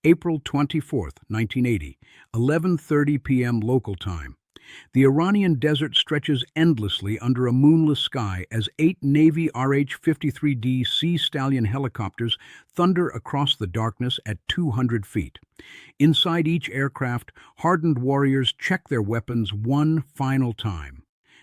April 24, 1980, 11:30 p.m. local time. The Iranian desert stretches endlessly under a moonless sky as 8 Navy RH-53D Sea Stallion helicopters thunder across the darkness at 200 feet. Inside each aircraft, hardened warriors check their weapons one final time.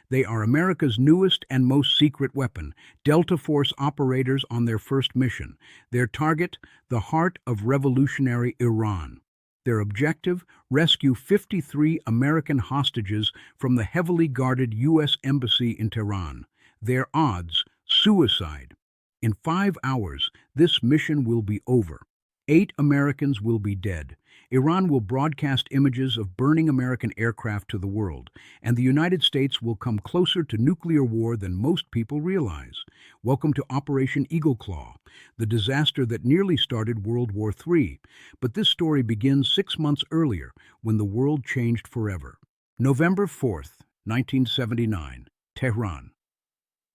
They are America's newest and most secret weapon, Delta Force operators on their first mission. Their target, the heart of revolutionary Iran. Their objective, rescue 53 American hostages from the heavily guarded U.S. Embassy in Tehran. Their odds, suicide. In 5 hours, this mission will be over. 8 Americans will be dead. Iran will broadcast images of burning American aircraft to the world, and the United States will come closer to nuclear war than most people realize. Welcome to Operation Eagle Claw, the disaster that nearly started World War III. But this story begins 6 months earlier, when the world changed forever. November 4th, 1979, Tehran.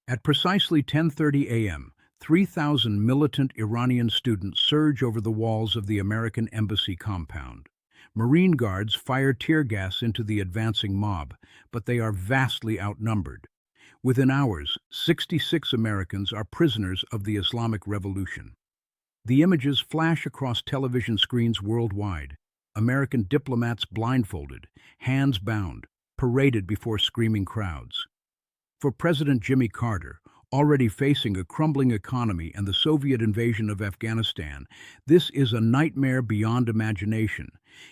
At precisely 10:30 a.m., 3,000 militant Iranian students surge over the walls of the American embassy compound. Marine guards fire tear gas into the advancing mob, but they are vastly outnumbered. Within hours, 66 Americans are prisoners of the Islamic Revolution. The images flash across television screens worldwide. American diplomats blindfolded, hands bound, paraded before screaming crowds. For President Jimmy Carter, already facing a crumbling economy and the Soviet invasion of Afghanistan, this is a nightmare beyond imagination.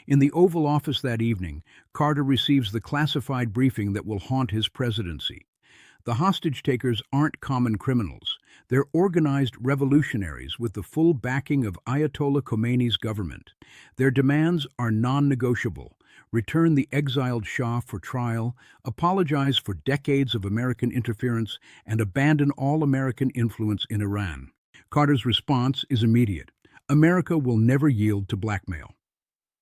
In the Oval Office that evening, Carter receives the classified briefing that will haunt his presidency. The hostage-takers aren't common criminals. They're organized revolutionaries with the full backing of Ayatollah Khomeini's government. Their demands are non-negotiable. Return the exiled Shah for trial, apologize for decades of American interference, and abandon all American influence in Iran. Carter's response is immediate. America will never yield to blackmail.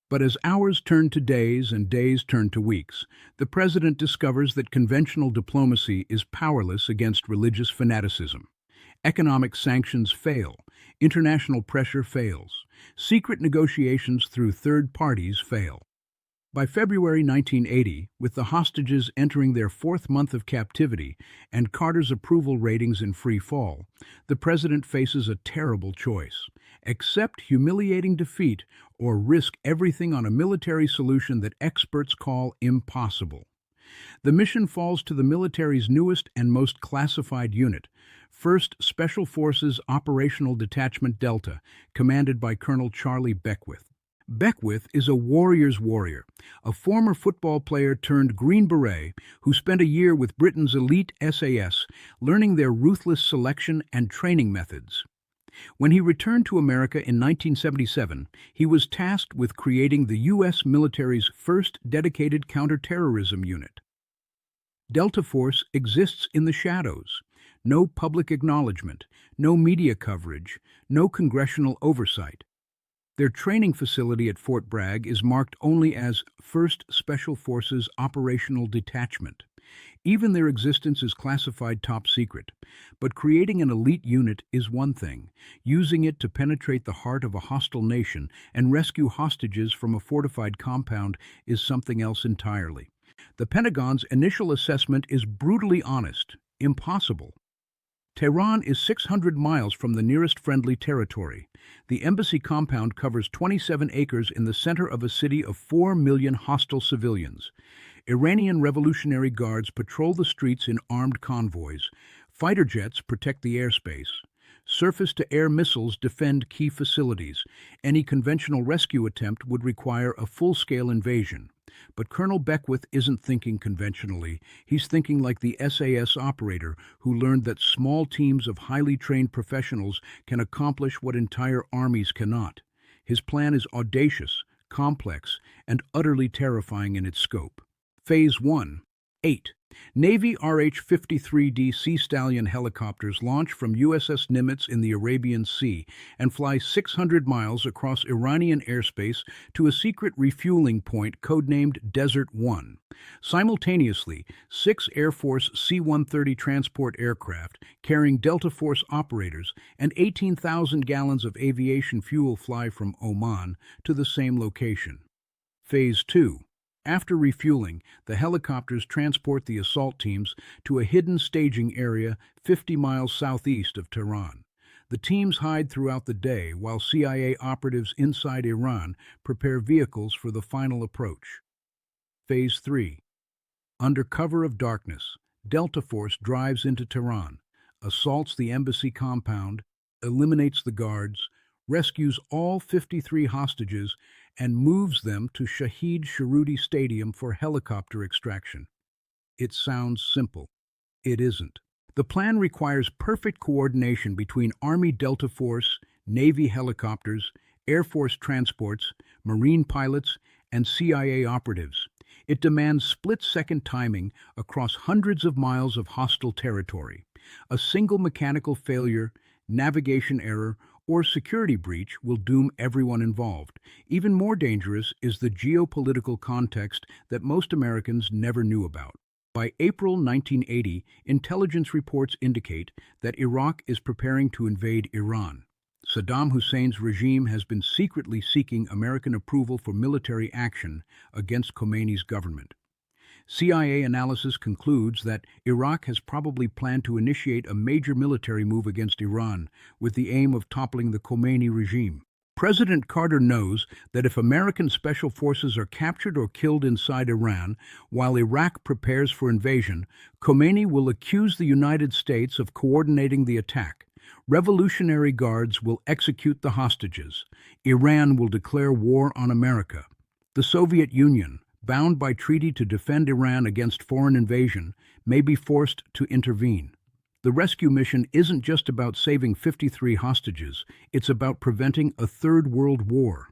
But as hours turn to days and days turn to weeks, the president discovers that conventional diplomacy is powerless against religious fanaticism. Economic sanctions fail. International pressure fails. Secret negotiations through third parties fail. By February 1980, with the hostages entering their 4th month of captivity and Carter's approval ratings in free fall, the president faces a terrible choice: accept humiliating defeat or risk everything on a military solution that experts call impossible. The mission falls to the military's newest and most classified unit, 1st Special Forces Operational Detachment Delta, commanded by Colonel Charlie Beckwith. Beckwith is a warrior's warrior, a former football player turned Green Beret who spent a year with Britain's elite SAS, learning their ruthless selection and training methods. When he returned to America in 1977, he was tasked with creating the U.S. military's first dedicated counterterrorism unit. Delta Force exists in the shadows. No public acknowledgement, no media coverage, no congressional oversight. Their training facility at Fort Bragg is marked only as 1st Special Forces Operational Detachment. Even their existence is classified top secret. But creating an elite unit is one thing. Using it to penetrate the heart of a hostile nation and rescue hostages from a fortified compound is something else entirely. The Pentagon's initial assessment is brutally honest: impossible. Tehran is 600 miles from the nearest friendly territory. The embassy compound covers 27 acres in the center of a city of 4 million hostile civilians. Iranian Revolutionary Guards patrol the streets in armed convoys. Fighter jets protect the airspace. Surface-to-air missiles defend key facilities. Any conventional rescue attempt would require a full-scale invasion. But Colonel Beckwith isn't thinking conventionally. He's thinking like the SAS operator who learned that small teams of highly trained professionals can accomplish what entire armies cannot. His plan is audacious, complex, and utterly terrifying in its scope. Phase 1. 8 Navy RH-53D Sea Stallion helicopters launch from USS Nimitz in the Arabian Sea and fly 600 miles across Iranian airspace to a secret refueling point codenamed Desert 1. Simultaneously, 6 Air Force C-130 transport aircraft carrying Delta Force operators and 18,000 gallons of aviation fuel fly from Oman to the same location. Phase 2. After refueling, the helicopters transport the assault teams to a hidden staging area 50 miles southeast of Tehran. The teams hide throughout the day while CIA operatives inside Iran prepare vehicles for the final approach. Phase 3. Under cover of darkness, Delta Force drives into Tehran, assaults the embassy compound, eliminates the guards, rescues all 53 hostages, and moves them to Shahid Sharudi Stadium for helicopter extraction. It sounds simple. It isn't. The plan requires perfect coordination between Army Delta Force, Navy helicopters, Air Force transports, Marine pilots, and CIA operatives. It demands split-second timing across hundreds of miles of hostile territory. A single mechanical failure, navigation error, or security breach will doom everyone involved. Even more dangerous is the geopolitical context that most Americans never knew about. By April 1980, intelligence reports indicate that Iraq is preparing to invade Iran. Saddam Hussein's regime has been secretly seeking American approval for military action against Khomeini's government. CIA analysis concludes that Iraq has probably planned to initiate a major military move against Iran with the aim of toppling the Khomeini regime. President Carter knows that if American special forces are captured or killed inside Iran while Iraq prepares for invasion, Khomeini will accuse the United States of coordinating the attack. Revolutionary Guards will execute the hostages. Iran will declare war on America. The Soviet Union, bound by treaty to defend Iran against foreign invasion, may be forced to intervene. The rescue mission isn't just about saving 53 hostages, it's about preventing a third world war.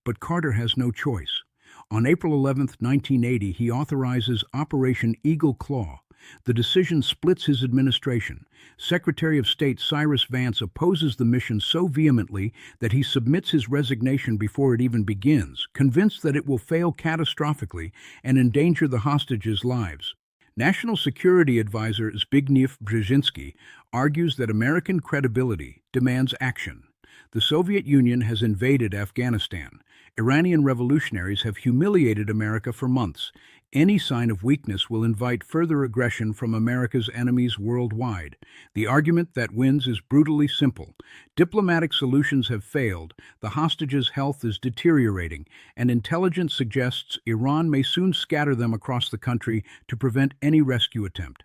But Carter has no choice. On April 11, 1980, he authorizes Operation Eagle Claw. The decision splits his administration. Secretary of State Cyrus Vance opposes the mission so vehemently that he submits his resignation before it even begins, convinced that it will fail catastrophically and endanger the hostages' lives. National Security Advisor Zbigniew Brzezinski argues that American credibility demands action. The Soviet Union has invaded Afghanistan. Iranian revolutionaries have humiliated America for months. Any sign of weakness will invite further aggression from America's enemies worldwide. The argument that wins is brutally simple. Diplomatic solutions have failed, the hostages' health is deteriorating, and intelligence suggests Iran may soon scatter them across the country to prevent any rescue attempt.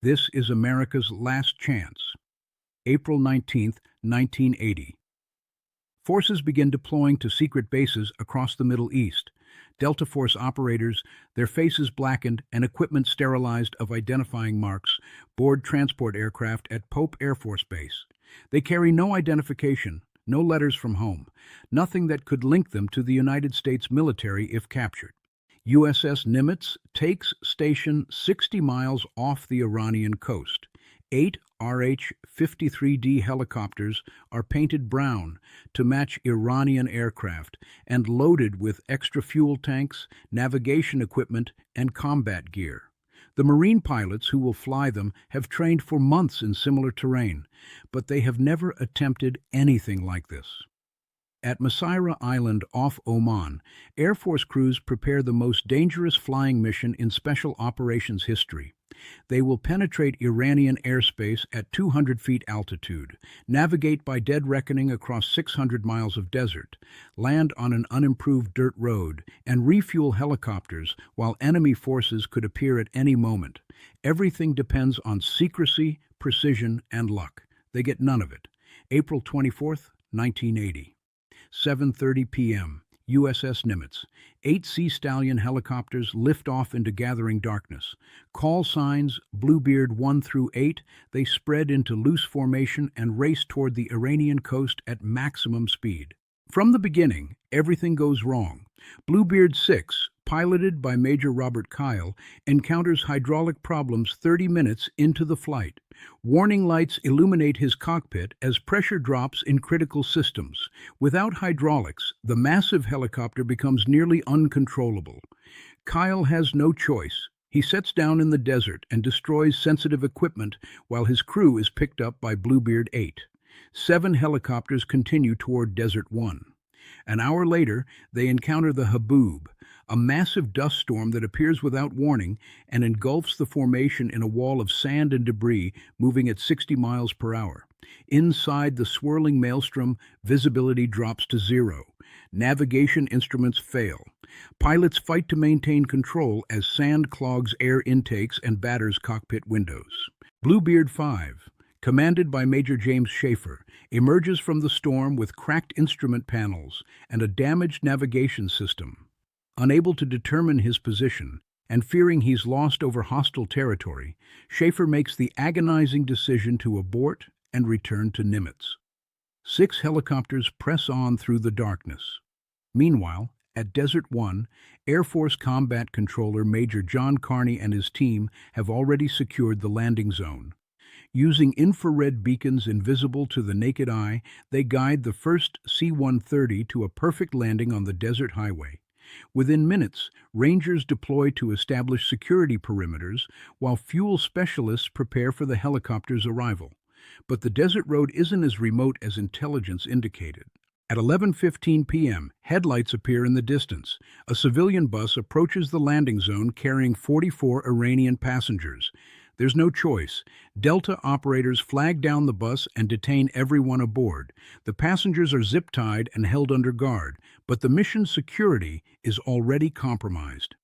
This is America's last chance. April 19, 1980. Forces begin deploying to secret bases across the Middle East. Delta Force operators, their faces blackened and equipment sterilized of identifying marks, board transport aircraft at Pope Air Force Base. They carry no identification, no letters from home, nothing that could link them to the United States military if captured. USS Nimitz takes station 60 miles off the Iranian coast. 8 RH-53D helicopters are painted brown to match Iranian aircraft and loaded with extra fuel tanks, navigation equipment, and combat gear. The Marine pilots who will fly them have trained for months in similar terrain, but they have never attempted anything like this. At Masira Island off Oman, Air Force crews prepare the most dangerous flying mission in special operations history. They will penetrate Iranian airspace at 200 feet altitude, navigate by dead reckoning across 600 miles of desert, land on an unimproved dirt road, and refuel helicopters while enemy forces could appear at any moment. Everything depends on secrecy, precision, and luck. They get none of it. April 24, 1980. 7:30 p.m. USS Nimitz. 8 Sea Stallion helicopters lift off into gathering darkness. Call signs, Bluebeard 1 through 8, they spread into loose formation and race toward the Iranian coast at maximum speed. From the beginning, everything goes wrong. Bluebeard 6, piloted by Major Robert Kyle, encounters hydraulic problems 30 minutes into the flight. Warning lights illuminate his cockpit as pressure drops in critical systems. Without hydraulics, the massive helicopter becomes nearly uncontrollable. Kyle has no choice. He sets down in the desert and destroys sensitive equipment while his crew is picked up by Bluebeard 8. 7 helicopters continue toward Desert 1. An hour later, they encounter the Haboob, a massive dust storm that appears without warning and engulfs the formation in a wall of sand and debris moving at 60 miles per hour. Inside the swirling maelstrom, visibility drops to 0. Navigation instruments fail. Pilots fight to maintain control as sand clogs air intakes and batters cockpit windows. Bluebeard 5, commanded by Major James Schaefer, emerges from the storm with cracked instrument panels and a damaged navigation system. Unable to determine his position, and fearing he's lost over hostile territory, Schaefer makes the agonizing decision to abort and return to Nimitz. 6 helicopters press on through the darkness. Meanwhile, at Desert 1, Air Force Combat Controller Major John Carney and his team have already secured the landing zone. Using infrared beacons invisible to the naked eye, they guide the first C-130 to a perfect landing on the desert highway. Within minutes, Rangers deploy to establish security perimeters, while fuel specialists prepare for the helicopter's arrival. But the desert road isn't as remote as intelligence indicated. At 11:15 p.m., headlights appear in the distance. A civilian bus approaches the landing zone carrying 44 Iranian passengers. There's no choice. Delta operators flag down the bus and detain everyone aboard. The passengers are zip-tied and held under guard, but the mission's security is already compromised.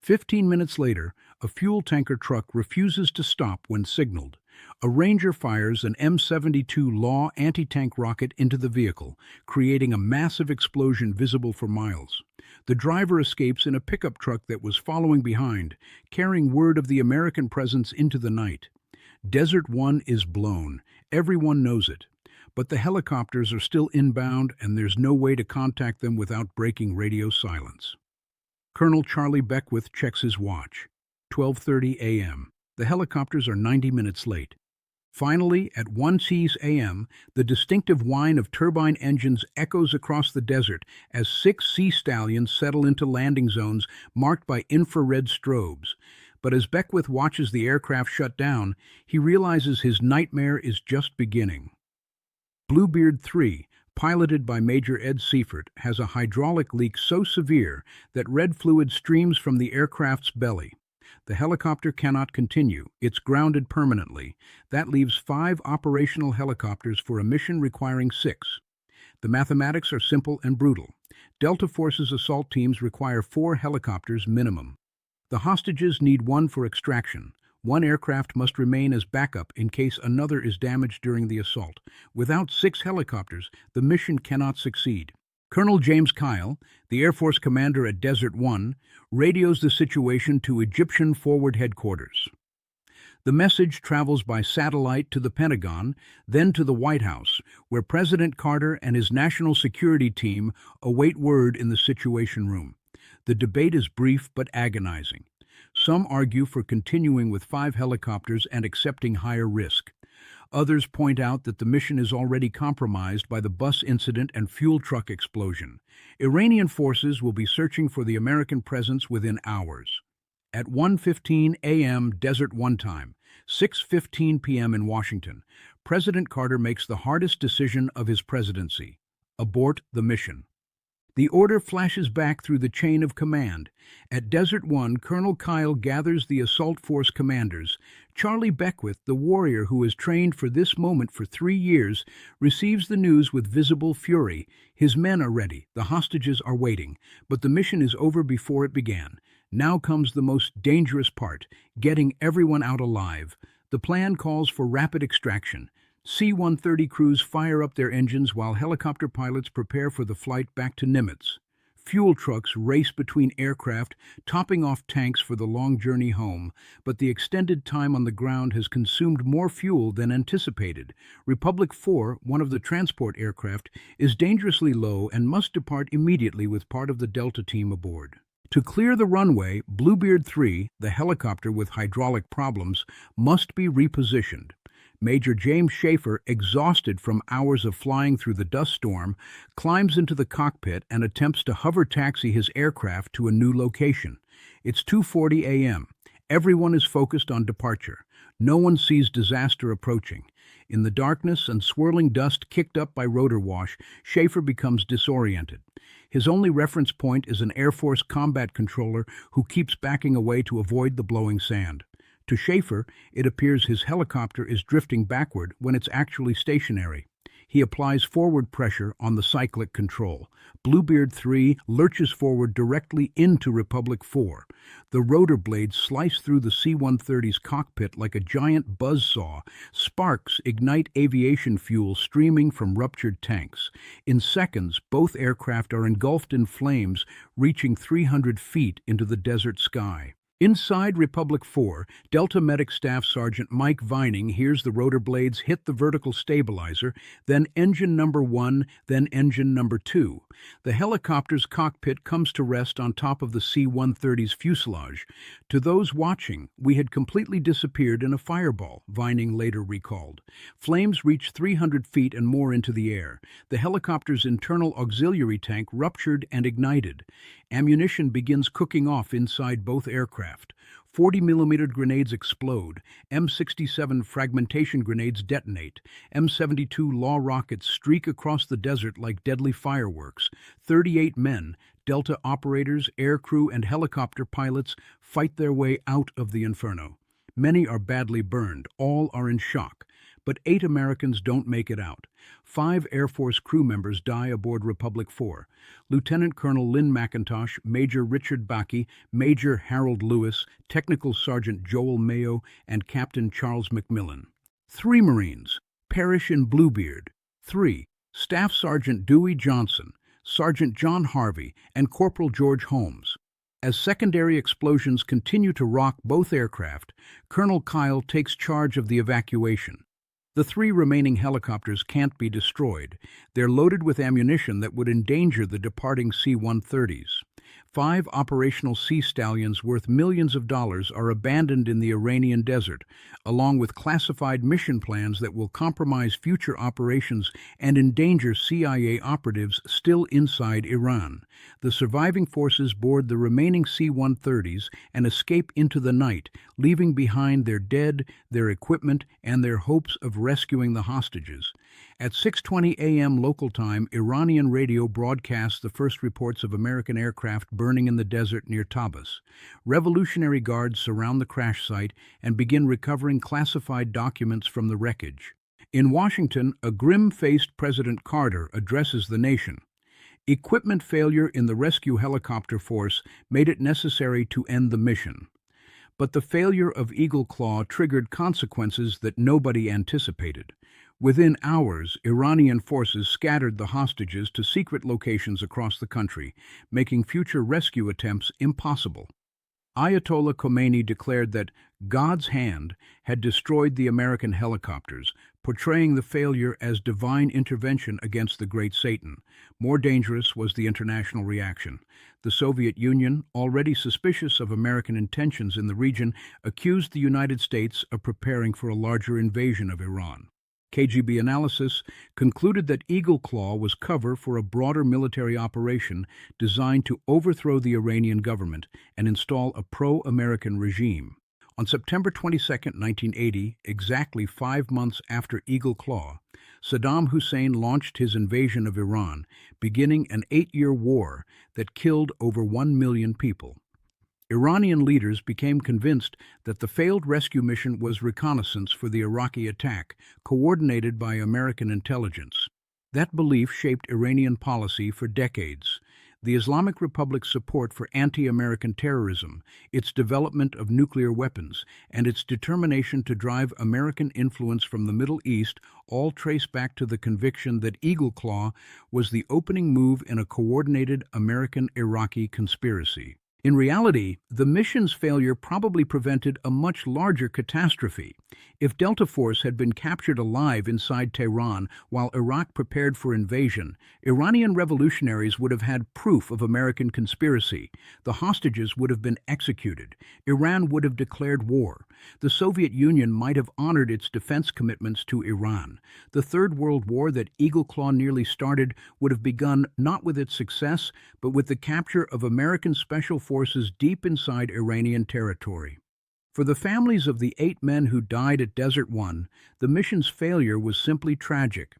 15 minutes later, a fuel tanker truck refuses to stop when signaled. A Ranger fires an M72 Law anti-tank rocket into the vehicle, creating a massive explosion visible for miles. The driver escapes in a pickup truck that was following behind, carrying word of the American presence into the night. Desert 1 is blown. Everyone knows it. But the helicopters are still inbound, and there's no way to contact them without breaking radio silence. Colonel Charlie Beckwith checks his watch. 12:30 a.m. The helicopters are 90 minutes late. Finally, at 1 a.m., the distinctive whine of turbine engines echoes across the desert as 6 Sea Stallions settle into landing zones marked by infrared strobes. But as Beckwith watches the aircraft shut down, he realizes his nightmare is just beginning. Bluebeard 3, piloted by Major Ed Seifert, has a hydraulic leak so severe that red fluid streams from the aircraft's belly. The helicopter cannot continue. It's grounded permanently. That leaves 5 operational helicopters for a mission requiring 6. The mathematics are simple and brutal. Delta Force's assault teams require 4 helicopters minimum. The hostages need 1 for extraction. 1 aircraft must remain as backup in case another is damaged during the assault. Without 6 helicopters, the mission cannot succeed. Colonel James Kyle, the Air Force commander at Desert 1, radios the situation to Egyptian Forward Headquarters. The message travels by satellite to the Pentagon, then to the White House, where President Carter and his national security team await word in the Situation Room. The debate is brief but agonizing. Some argue for continuing with 5 helicopters and accepting higher risk. Others point out that the mission is already compromised by the bus incident and fuel truck explosion. Iranian forces will be searching for the American presence within hours. At 1:15 a.m. Desert 1 time, 6:15 p.m. in Washington, President Carter makes the hardest decision of his presidency: abort the mission. The order flashes back through the chain of command. At Desert 1, Colonel Kyle gathers the assault force commanders. Charlie Beckwith, the warrior who has trained for this moment for 3 years, receives the news with visible fury. His men are ready, the hostages are waiting, but the mission is over before it began. Now comes the most dangerous part, getting everyone out alive. The plan calls for rapid extraction. C-130 crews fire up their engines while helicopter pilots prepare for the flight back to Nimitz. Fuel trucks race between aircraft, topping off tanks for the long journey home, but the extended time on the ground has consumed more fuel than anticipated. Republic 4, one of the transport aircraft, is dangerously low and must depart immediately with part of the Delta team aboard. To clear the runway, Bluebeard 3, the helicopter with hydraulic problems, must be repositioned. Major James Schaefer, exhausted from hours of flying through the dust storm, climbs into the cockpit and attempts to hover taxi his aircraft to a new location. It's 2:40 a.m. Everyone is focused on departure. No one sees disaster approaching. In the darkness and swirling dust kicked up by rotor wash, Schaefer becomes disoriented. His only reference point is an Air Force combat controller who keeps backing away to avoid the blowing sand. To Schaefer, it appears his helicopter is drifting backward when it's actually stationary. He applies forward pressure on the cyclic control. Bluebeard 3 lurches forward directly into Republic 4. The rotor blades slice through the C-130's cockpit like a giant buzzsaw. Sparks ignite aviation fuel streaming from ruptured tanks. In seconds, both aircraft are engulfed in flames, reaching 300 feet into the desert sky. Inside Republic 4, Delta Medic Staff Sergeant Mike Vining hears the rotor blades hit the vertical stabilizer, then engine number 1, then engine number 2. The helicopter's cockpit comes to rest on top of the C-130's fuselage. To those watching, we had completely disappeared in a fireball, Vining later recalled. Flames reached 300 feet and more into the air. The helicopter's internal auxiliary tank ruptured and ignited. Ammunition begins cooking off inside both aircraft. 40mm grenades explode. M67 fragmentation grenades detonate. M72 law rockets streak across the desert like deadly fireworks. 38 men, Delta operators, aircrew, and helicopter pilots, fight their way out of the inferno. Many are badly burned. All are in shock. But 8 Americans don't make it out. 5 Air Force crew members die aboard Republic 4. Lieutenant Colonel Lynn McIntosh, Major Richard Bakke, Major Harold Lewis, Technical Sergeant Joel Mayo, and Captain Charles McMillan. 3 Marines perish in Bluebeard. 3. Staff Sergeant Dewey Johnson, Sergeant John Harvey, and Corporal George Holmes. As secondary explosions continue to rock both aircraft, Colonel Kyle takes charge of the evacuation. The 3 remaining helicopters can't be destroyed. They're loaded with ammunition that would endanger the departing C-130s. 5 operational Sea Stallions worth millions of dollars are abandoned in the Iranian desert, along with classified mission plans that will compromise future operations and endanger CIA operatives still inside Iran. The surviving forces board the remaining C-130s and escape into the night, leaving behind their dead, their equipment, and their hopes of rescuing the hostages. At 6:20 a.m. local time, Iranian radio broadcasts the first reports of American aircraft burning in the desert near Tabriz. Revolutionary Guards surround the crash site and begin recovering classified documents from the wreckage. In Washington, a grim-faced President Carter addresses the nation. Equipment failure in the rescue helicopter force made it necessary to end the mission. But the failure of Eagle Claw triggered consequences that nobody anticipated. Within hours, Iranian forces scattered the hostages to secret locations across the country, making future rescue attempts impossible. Ayatollah Khomeini declared that God's hand had destroyed the American helicopters, portraying the failure as divine intervention against the great Satan. More dangerous was the international reaction. The Soviet Union, already suspicious of American intentions in the region, accused the United States of preparing for a larger invasion of Iran. KGB analysis concluded that Eagle Claw was cover for a broader military operation designed to overthrow the Iranian government and install a pro-American regime. On September 22, 1980, exactly 5 months after Eagle Claw, Saddam Hussein launched his invasion of Iran, beginning an 8-year war that killed over 1 million people. Iranian leaders became convinced that the failed rescue mission was reconnaissance for the Iraqi attack, coordinated by American intelligence. That belief shaped Iranian policy for decades. The Islamic Republic's support for anti-American terrorism, its development of nuclear weapons, and its determination to drive American influence from the Middle East all trace back to the conviction that Eagle Claw was the opening move in a coordinated American-Iraqi conspiracy. In reality, the mission's failure probably prevented a much larger catastrophe. If Delta Force had been captured alive inside Tehran while Iraq prepared for invasion, Iranian revolutionaries would have had proof of American conspiracy. The hostages would have been executed. Iran would have declared war. The Soviet Union might have honored its defense commitments to Iran. The Third World War that Eagle Claw nearly started would have begun not with its success, but with the capture of American special forces deep inside Iranian territory. For the families of the 8 men who died at Desert One, the mission's failure was simply tragic.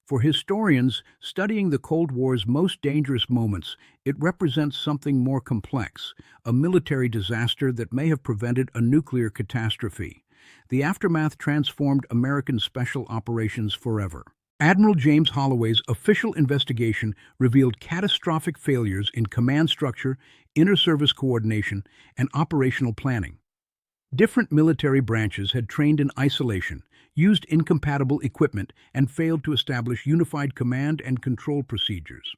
For historians studying the Cold War's most dangerous moments, it represents something more complex, a military disaster that may have prevented a nuclear catastrophe. The aftermath transformed American special operations forever. Admiral James Holloway's official investigation revealed catastrophic failures in command structure, inter-service coordination, and operational planning. Different military branches had trained in isolation, used incompatible equipment, and failed to establish unified command and control procedures.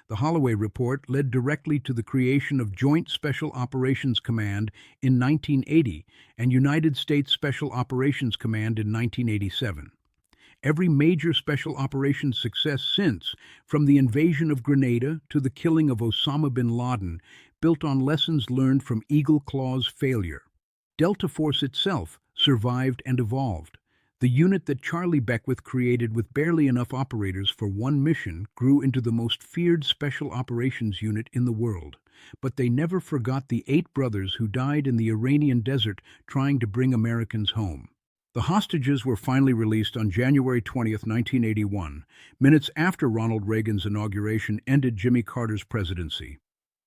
The Holloway Report led directly to the creation of Joint Special Operations Command in 1980 and United States Special Operations Command in 1987. Every major special operations success since, from the invasion of Grenada to the killing of Osama bin Laden, built on lessons learned from Eagle Claw's failure. Delta Force itself survived and evolved. The unit that Charlie Beckwith created with barely enough operators for one mission grew into the most feared special operations unit in the world. But they never forgot the 8 brothers who died in the Iranian desert trying to bring Americans home. The hostages were finally released on January 20, 1981, minutes after Ronald Reagan's inauguration ended Jimmy Carter's presidency.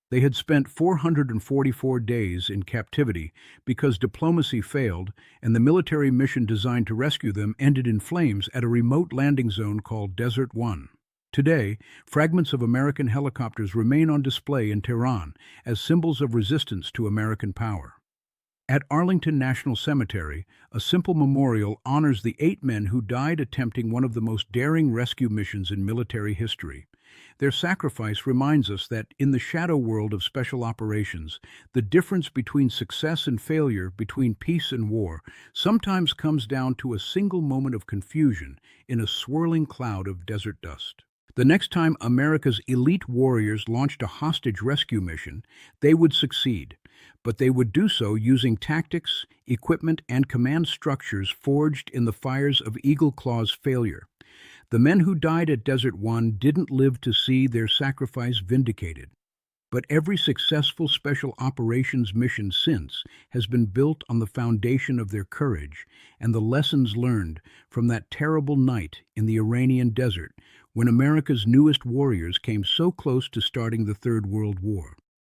They had spent 444 days in captivity because diplomacy failed, and the military mission designed to rescue them ended in flames at a remote landing zone called Desert One. Today, fragments of American helicopters remain on display in Tehran as symbols of resistance to American power. At Arlington National Cemetery, a simple memorial honors the 8 men who died attempting one of the most daring rescue missions in military history. Their sacrifice reminds us that, in the shadow world of special operations, the difference between success and failure, between peace and war, sometimes comes down to a single moment of confusion in a swirling cloud of desert dust. The next time America's elite warriors launched a hostage rescue mission, they would succeed, but they would do so using tactics, equipment, and command structures forged in the fires of Eagle Claw's failure. The men who died at Desert One didn't live to see their sacrifice vindicated. But every successful special operations mission since has been built on the foundation of their courage and the lessons learned from that terrible night in the Iranian desert when America's newest warriors came so close to starting the Third World War.